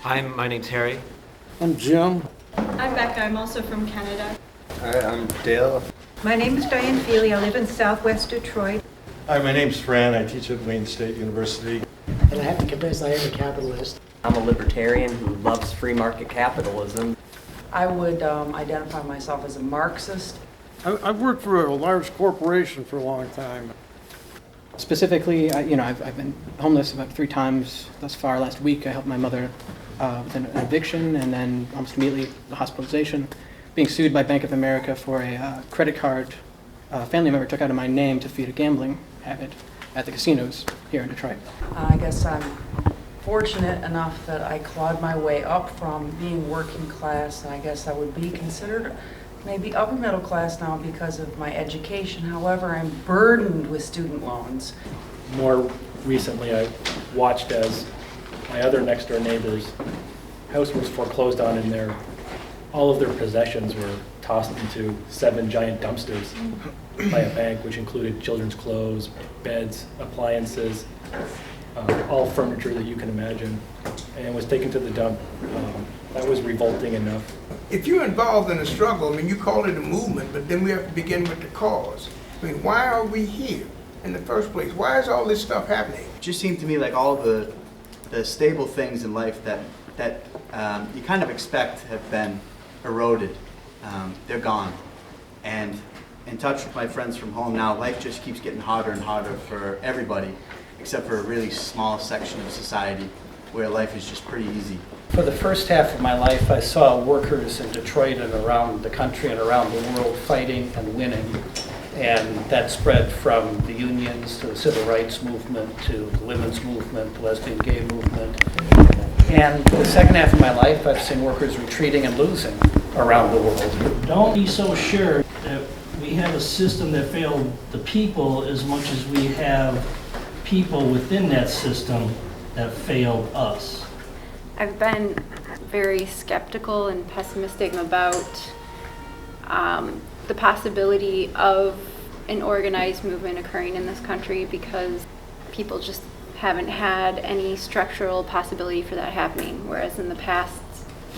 My name's Harry. I'm Jim. I'm Becca. I'm also from Canada. Hi, I'm Dale. My name is Diane Feely. I live in southwest Detroit. Hi, my name's Fran. I teach at Wayne State University. And I have to confess I am a capitalist. I'm a libertarian who loves free market capitalism. I would identify myself as a Marxist. I've worked for a large corporation for a long time. Specifically, I've been homeless about 3 times thus far. Last week, I helped my mother with an eviction and then almost immediately the hospitalization. Being sued by Bank of America for a credit card a family member took out of my name to feed a gambling habit at the casinos here in Detroit. I guess I'm fortunate enough that I clawed my way up from being working class, and I guess I would be considered maybe upper middle class now because of my education. However, I'm burdened with student loans. More recently, I watched as my other next door neighbor's house was foreclosed on and all of their possessions were tossed into 7 giant dumpsters by a bank, which included children's clothes, beds, appliances, all furniture that you can imagine, and was taken to the dump. That was revolting enough. If you're involved in a struggle, I mean, you call it a movement, but then we have to begin with the cause. I mean, why are we here in the first place? Why is all this stuff happening? It just seemed to me like all of the stable things in life that you kind of expect have been eroded. They're gone. And in touch with my friends from home now, life just keeps getting harder and harder for everybody, except for a really small section of society where life is just pretty easy. For the first half of my life, I saw workers in Detroit and around the country and around the world fighting and winning. And that spread from the unions to the civil rights movement to the women's movement, the lesbian gay movement. And the second half of my life, I've seen workers retreating and losing around the world. Don't be so sure that we have a system that failed the people as much as we have people within that system that failed us. I've been very skeptical and pessimistic about the possibility of an organized movement occurring in this country because people just haven't had any structural possibility for that happening, whereas in the past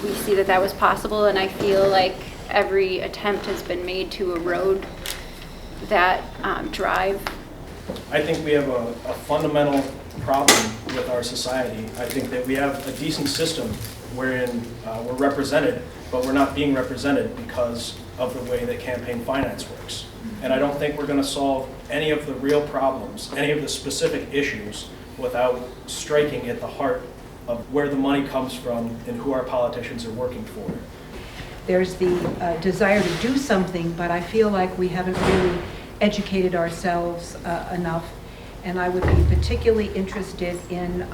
we see that was possible, and I feel like every attempt has been made to erode that drive. I think we have a fundamental problem with our society. I think that we have a decent system wherein we're represented, but we're not being represented because of the way that campaign finance works. And I don't think we're going to solve any of the real problems, any of the specific issues, without striking at the heart of where the money comes from and who our politicians are working for. There's the desire to do something, but I feel like we haven't really educated ourselves enough. And I would be particularly interested in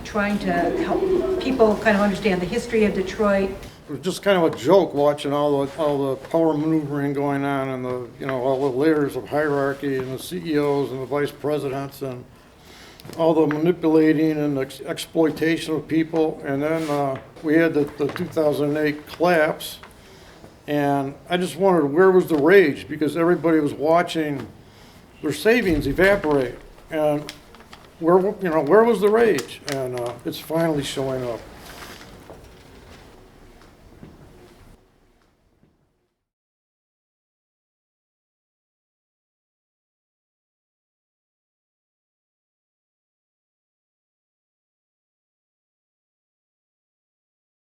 trying to help people kind of understand the history of Detroit. It was just kind of a joke watching all the power maneuvering going on and all the layers of hierarchy and the CEOs and the vice presidents and all the manipulating and exploitation of people. And then we had the 2008 collapse, and I just wondered where was the rage, because everybody was watching their savings evaporate, and where was the rage? And it's finally showing up.